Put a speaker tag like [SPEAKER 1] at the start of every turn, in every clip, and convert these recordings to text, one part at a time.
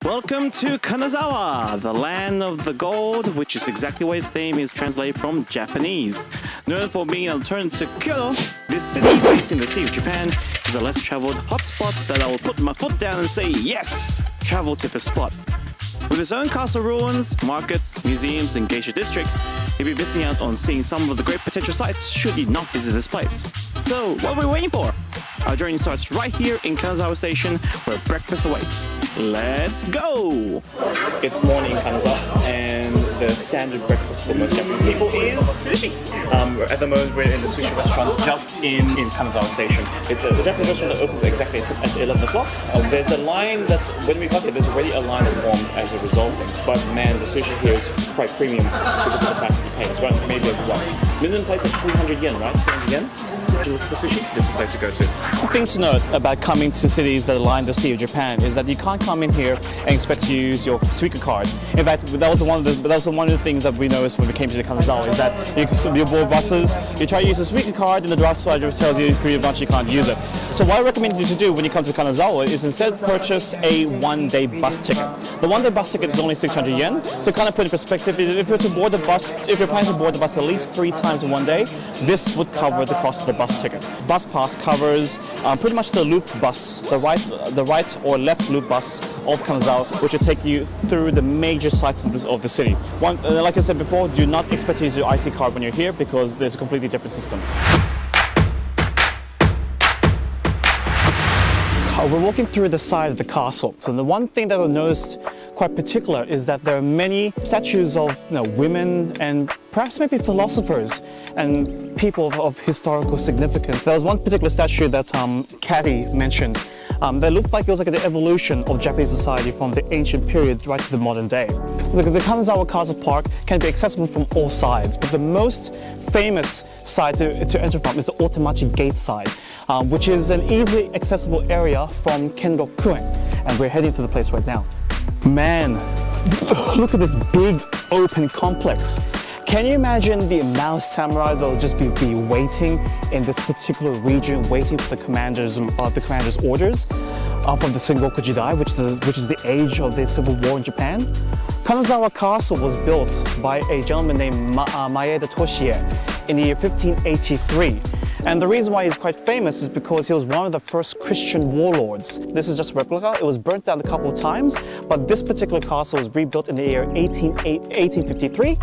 [SPEAKER 1] Welcome to Kanazawa, the land of the gold, which is exactly what its name is translated from Japanese. Known for being an alternative to Kyoto, this city based in the Sea of Japan is a less traveled hotspot that I will put my foot down and say, yes, travel to this spot. With its own castle ruins, markets, museums, and Geisha district, you'll be missing out on seeing some of the great potential sites should you not visit this place. So, what are we waiting for? Our journey starts right here in Kanazawa Station, where breakfast awaits. Let's go! It's morning in Kanazawa, and the standard breakfast for most Japanese people is sushi. At the moment, we're in the sushi restaurant just in Kanazawa Station. It's a Japanese restaurant that opens exactly at 11 o'clock. There's a line that's, when we got here, there's already a line that formed as a result of things. But man, the sushi here is quite premium because of the price you pay. It's right, maybe what? Minimum price is 300 yen, right? 300 yen? For sushi, this is the place to go to. The thing to note about coming to cities that line the Sea of Japan is that you can't come in here and expect to use your Suica card. In fact, that was one of the things that we noticed when we came to the Kanazawa, is that you board buses, you try to use the Suica card, and the draft slider tells you pretty much you can't use it. So what I recommend you to do when you come to Kanazawa is instead purchase a one-day bus ticket. The one-day bus ticket is only 600 yen. To kind of put in perspective, if you're planning to board the bus at least 3 times in one day, this would cover the cost of the bus ticket. Bus pass covers pretty much the loop bus, the right or left loop bus of Kanazawa, which will take you through the major sites of the city. Like I said before, do not expect to use your IC card when you're here because there's a completely different system. We're walking through the side of the castle. So the one thing that I noticed quite particular is that there are many statues of women and perhaps maybe philosophers and people of historical significance. There was one particular statue that Caddy mentioned that looked like it was like the evolution of Japanese society from the ancient period right to the modern day. The Kanazawa Castle Park can be accessible from all sides, but the most famous side to enter from is the Otemachi Gate side, which is an easily accessible area from Kenrokuen, and we're heading to the place right now. Man, look at this big open complex. Can you imagine the amount of samurais that will just be waiting in this particular region, waiting for the commander's orders from the Sengoku Jidai, which is the age of the civil war in Japan? Kanazawa Castle was built by a gentleman named Maeda Toshie in the year 1583. And the reason why he's quite famous is because he was one of the first Christian warlords. This is just a replica. It was burnt down a couple of times, but this particular castle was rebuilt in the year 1853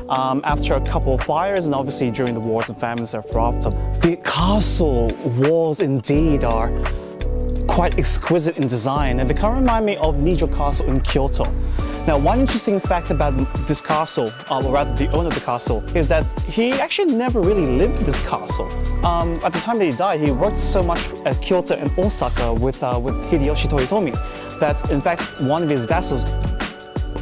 [SPEAKER 1] after a couple of fires and obviously during the wars and famines thereafter. The castle walls indeed are quite exquisite in design, and they kind of remind me of Nijo Castle in Kyoto. Now, one interesting fact about this castle, or rather the owner of the castle, is that he actually never really lived in this castle. At the time that he died, he worked so much at Kyoto and Osaka with Hideyoshi Toyotomi that, in fact, one of his vassals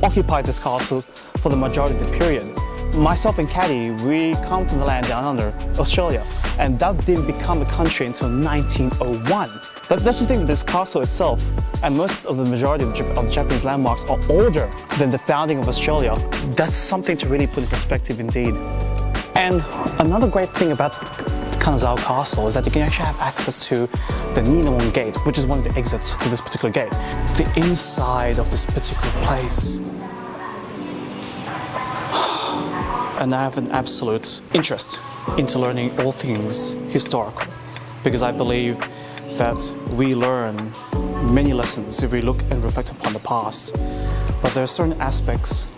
[SPEAKER 1] occupied this castle for the majority of the period. Myself and Caddy, we come from the land down under, Australia, and that didn't become a country until 1901. But that's the thing, this castle itself, and most of the majority of Japanese landmarks are older than the founding of Australia. That's something to really put in perspective indeed. And another great thing about Kanazawa Castle is that you can actually have access to the Ninamon Gate, which is one of the exits to this particular gate. The inside of this particular place. And I have an absolute interest into learning all things historical, because I believe that we learn many lessons if we look and reflect upon the past, but there are certain aspects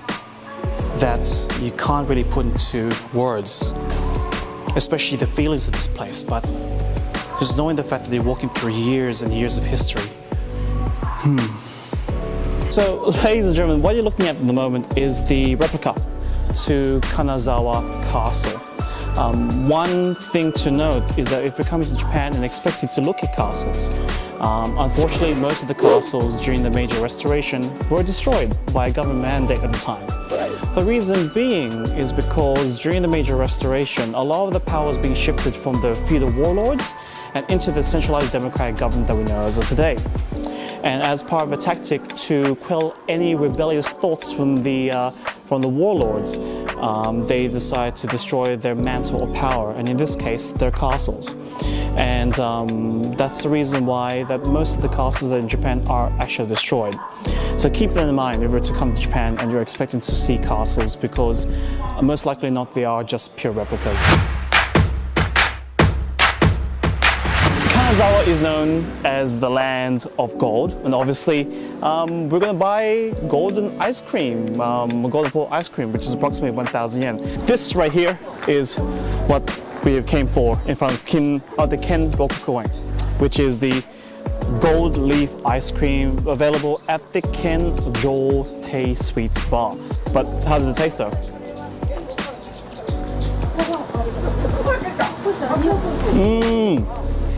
[SPEAKER 1] that you can't really put into words, especially the feelings of this place, but just knowing the fact that you're walking through years and years of history. So, ladies and gentlemen, what you're looking at the moment is the replica to Kanazawa Castle. One thing to note is that if you're coming to Japan and expecting to look at castles, unfortunately most of the castles during the major restoration were destroyed by a government mandate at the time. The reason being is because during the major restoration, a lot of the power was being shifted from the feudal warlords and into the centralized democratic government that we know as of today. And as part of a tactic to quell any rebellious thoughts from the warlords, they decide to destroy their mantle of power, and in this case, their castles. And that's the reason why that most of the castles in Japan are actually destroyed. So keep that in mind if you're to come to Japan and you're expecting to see castles, because most likely not, they are just pure replicas. Kanazawa is known as the land of gold, and obviously we're going to buy golden ice cream, golden foil ice cream, which is approximately 1,000 yen. This right here is what we came for in front of the Kenrokuen, which is the gold leaf ice cream available at the Kenrokuen Sweets Bar. But how does it taste though?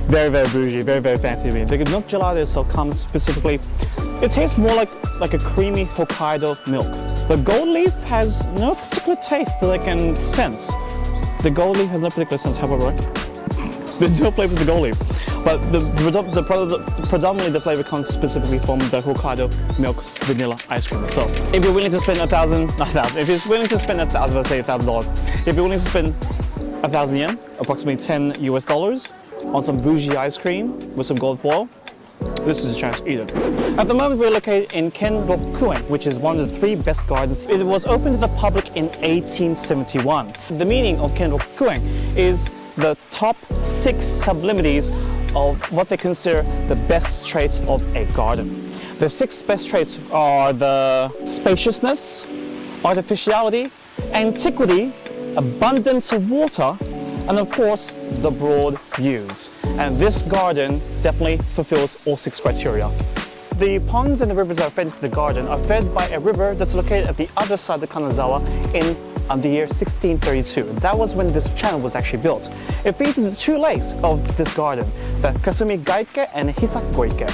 [SPEAKER 1] Very, very bougie, very, very fancy to me. The milk gelato itself comes specifically, it tastes more like a creamy Hokkaido milk. The gold leaf has no particular taste that I can sense. The gold leaf has no particular sense, however, there's no flavor to the gold leaf. But predominantly the flavor comes specifically from the Hokkaido milk vanilla ice cream. So if you're willing to spend if you're willing to spend $1,000, if you're willing to spend 1,000 yen, approximately $10 US, on some bougie ice cream with some gold foil, this is a chance to eat it. At the moment we're located in Kenrokuen, which is one of the 3 best gardens. It was opened to the public in 1871. The meaning of Kenrokuen is the top 6 sublimities of what they consider the best traits of a garden. The 6 best traits are the spaciousness, artificiality, antiquity, abundance of water, and of course, the broad views. And this garden definitely fulfills all 6 criteria. The ponds and the rivers that are fed into the garden are fed by a river that's located at the other side of the Kanazawa in the year 1632. That was when this channel was actually built. It feeds into the 2 lakes of this garden, the Kasumi Gaike and Hisaku Goike.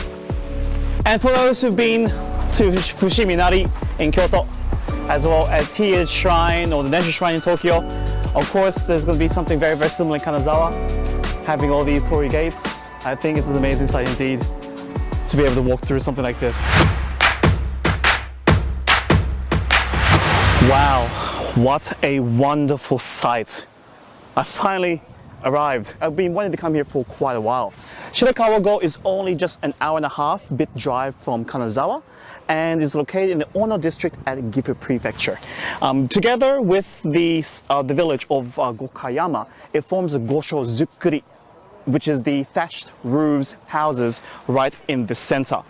[SPEAKER 1] And for those who've been to Fushimi-Inari in Kyoto, as well as Hiei Shrine or the National Shrine in Tokyo, of course, there's going to be something very, very similar in Kanazawa, having all these torii gates. I think it's an amazing sight indeed to be able to walk through something like this. Wow, what a wonderful sight. I finally arrived. I've been wanting to come here for quite a while. Shirakawago is only just an hour and a half bit drive from Kanazawa, and is located in the Ono district at Gifu Prefecture. Together with the village of Gokayama, it forms the Gosshou Zukkuri, which is the thatched roofs houses right in the center.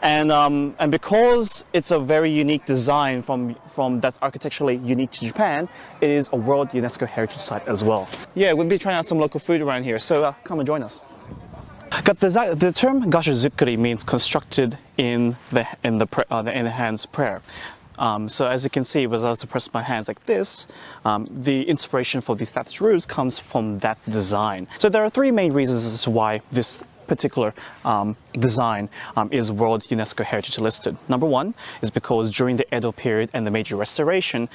[SPEAKER 1] And because it's a very unique design from that's architecturally unique to Japan, it is a World UNESCO Heritage Site as well. Yeah, we'll be trying out some local food around here, so come and join us. The term Gosshou Zukkuri means constructed in the hand's prayer. So as you can see, as I was to press my hands like this, the inspiration for these thatched roofs comes from that design. So there are 3 main reasons as to why this particular design is World UNESCO Heritage listed. Number 1 is because during the Edo period and the Meiji Restoration,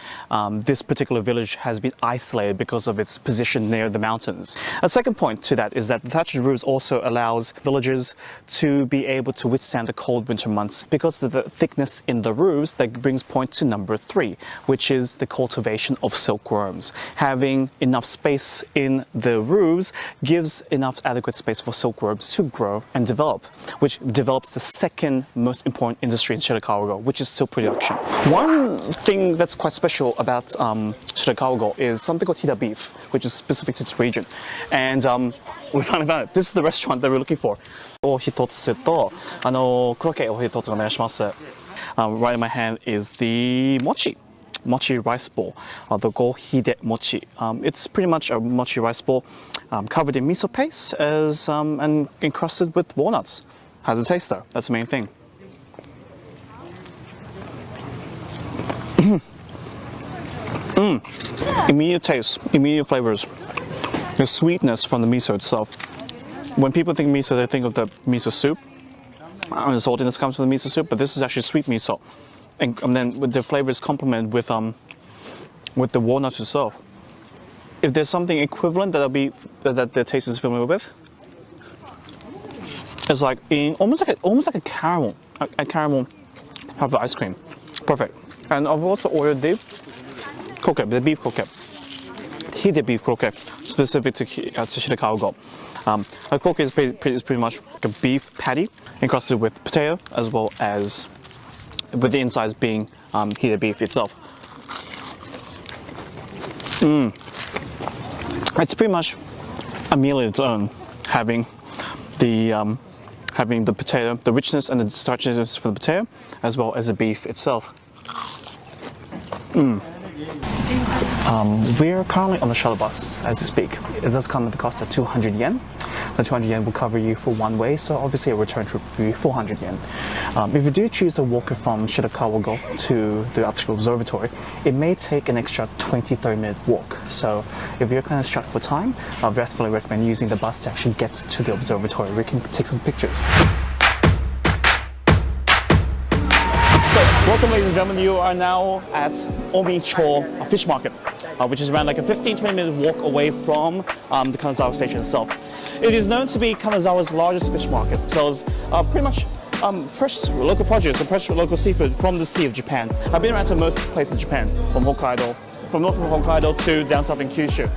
[SPEAKER 1] this particular village has been isolated because of its position near the mountains. A second point to that is that the thatched roofs also allows villagers to be able to withstand the cold winter months because of the thickness in the roofs. That brings point to number 3, which is the cultivation of silkworms. Having enough space in the roofs gives enough adequate space for silkworms to grow and develop, which develops the second most important industry in Shirakawago, which is silk production. One thing that's quite special about Shirakawago is something called Hida beef, which is specific to this region. And we finally found it. This is the restaurant that we're looking for. Right in my hand is the mochi rice bowl, the gohide mochi. It's pretty much a mochi rice bowl covered in miso paste and encrusted with walnuts. How's it taste though? That's the main thing. Immediate taste, immediate flavors. The sweetness from the miso itself. When people think miso, they think of the miso soup. And the saltiness comes from the miso soup, but this is actually sweet miso. And then with the flavors complemented with the walnuts itself. If there's something equivalent that the taste is familiar with, it's like almost like a caramel have the ice cream. Perfect. And I've also ordered the croquette, the beef croquette. Heated beef croquette, specific to Shirakawago. A croquette is pretty much like a beef patty encrusted with potato, as well as with the insides being heated beef itself. It's pretty much a meal in its own, having the potato, the richness and the starchiness for the potato, as well as the beef itself. We're currently on the shuttle bus as we speak. It does come at the cost of 200 yen. The 200 yen will cover you for one way, so obviously a return trip will be 400 yen. If you do choose to walk from Shirakawago to the optical observatory, it may take an extra 20-30 minute walk. So if you're kind of strapped for time, I definitely recommend using the bus to actually get to the observatory. We can take some pictures. Welcome, ladies and gentlemen. You are now at Omicho fish market, which is around like a 15-20 minute walk away from the Kanazawa station itself. It is known to be Kanazawa's largest fish market. It sells pretty much fresh local produce and fresh local seafood from the Sea of Japan. I've been around to most places in Japan, from Hokkaido, from north of Hokkaido to down south in Kyushu,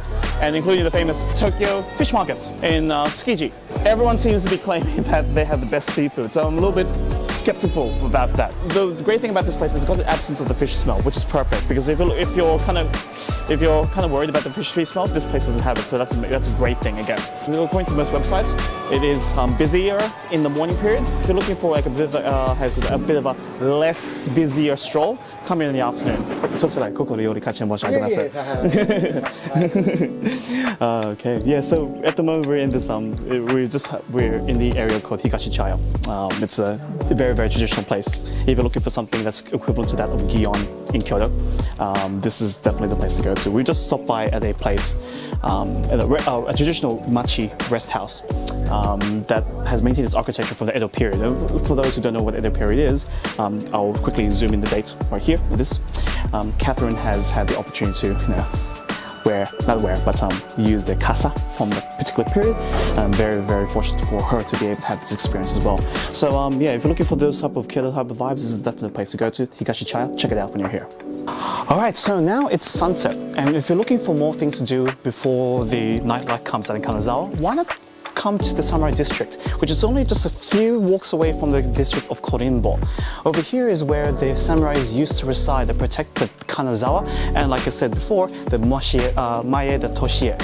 [SPEAKER 1] and including the famous Tokyo fish markets in Tsukiji. Everyone seems to be claiming that they have the best seafood, so I'm a little bit skeptical about that. The great thing about this place is it's got the absence of the fish smell, which is perfect, because if you're kind of worried about the fish smell, this place doesn't have it, so that's a great thing, I guess. According to most websites, it is busier in the morning period. If you're looking for like a bit of a less busier stroll, come in the afternoon. Okay, yeah. So at the moment we're in this we're in the area called Higashi Chaya. It's a very, very traditional place. If you're looking for something that's equivalent to that of Gion in Kyoto, this is definitely the place to go to. We just stopped by at a place, at a traditional machi rest house that has maintained its architecture from the Edo period. And for those who don't know what Edo period is, I'll quickly zoom in the date right here. This, Catherine has had the opportunity to, use the casa from the particular period. I'm very, very fortunate for her to be able to have this experience as well. So yeah, if you're looking for those type of Kyoto type of vibes, this is definitely the place to go to. Higashi Chaya, check it out when you're here. Alright, so now it's sunset, and if you're looking for more things to do before the nightlight comes out in Kanazawa, why not come to the samurai district, which is only just a few walks away from the district of Korinbo. Over here is where the samurais used to reside to protect the Kanazawa, and like I said before, the Maeda Toshie,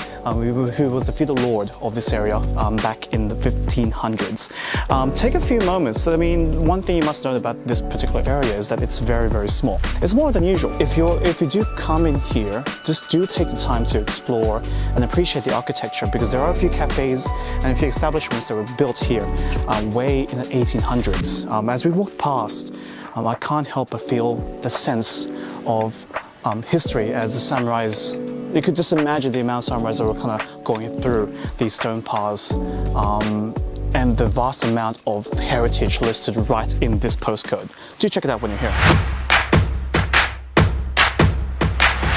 [SPEAKER 1] who was the feudal lord of this area back in the 1500s. Take a few moments. I mean, one thing you must know about this particular area is that it's very, very small. It's more than usual. If you do come in here, just do take the time to explore and appreciate the architecture, because there are a few cafes and a few establishments that were built here way in the 1800s. As we walk past, I can't help but feel the sense of history as the samurais. You could just imagine the amount of samurais that were kind of going through these stone paths, and the vast amount of heritage listed right in this postcode. Do check it out when you're here.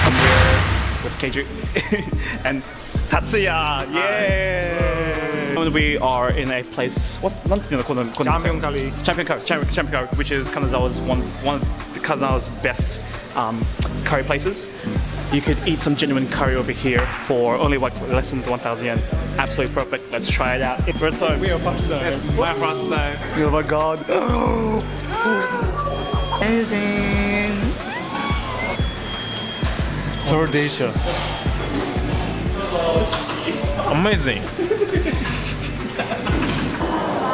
[SPEAKER 1] I'm here with Keiju and Tatsuya. Yay! We are in a place. Champion Curry, which is Kanazawa's one of Kanazawa's best curry places. You could eat some genuine curry over here for only less than 1,000 yen. Absolutely perfect. Let's try it out. First time.
[SPEAKER 2] We are first time. My first time.
[SPEAKER 1] Oh my god.
[SPEAKER 2] Amazing. So delicious. Amazing.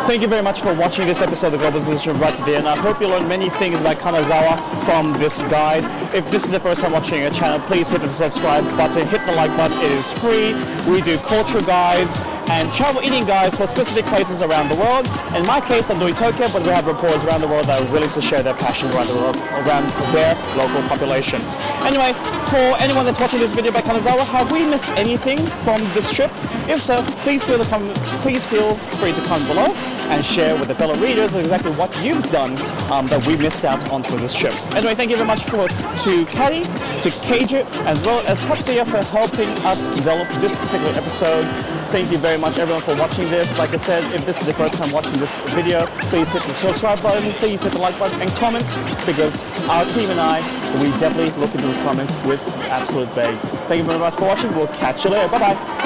[SPEAKER 1] Thank you very much for watching this episode of the Global Citizenship right to the end. I hope you learned many things about Kanazawa from this guide. If this is the first time watching our channel, please hit the subscribe button, hit the like button. It is free. We do culture guides and travel eating guides for specific places around the world. In my case, I'm doing Tokyo, but we have reporters around the world that are willing to share their passion around the world, around their local population. Anyway, for anyone that's watching this video about Kanazawa, have we missed anything from this trip? If so, please feel free to comment below and share with the fellow readers exactly what you've done that we missed out on for this trip. Anyway, thank you very much to Kari, to Keiju, as well as Tatsuya for helping us develop this particular episode. Thank you very much everyone for watching this. Like I said, if this is the first time watching this video, please hit the subscribe button, please hit the like button and comments, because our team and I, we definitely look into those comments with absolute babe. Thank you very much for watching. We'll catch you later. Bye bye.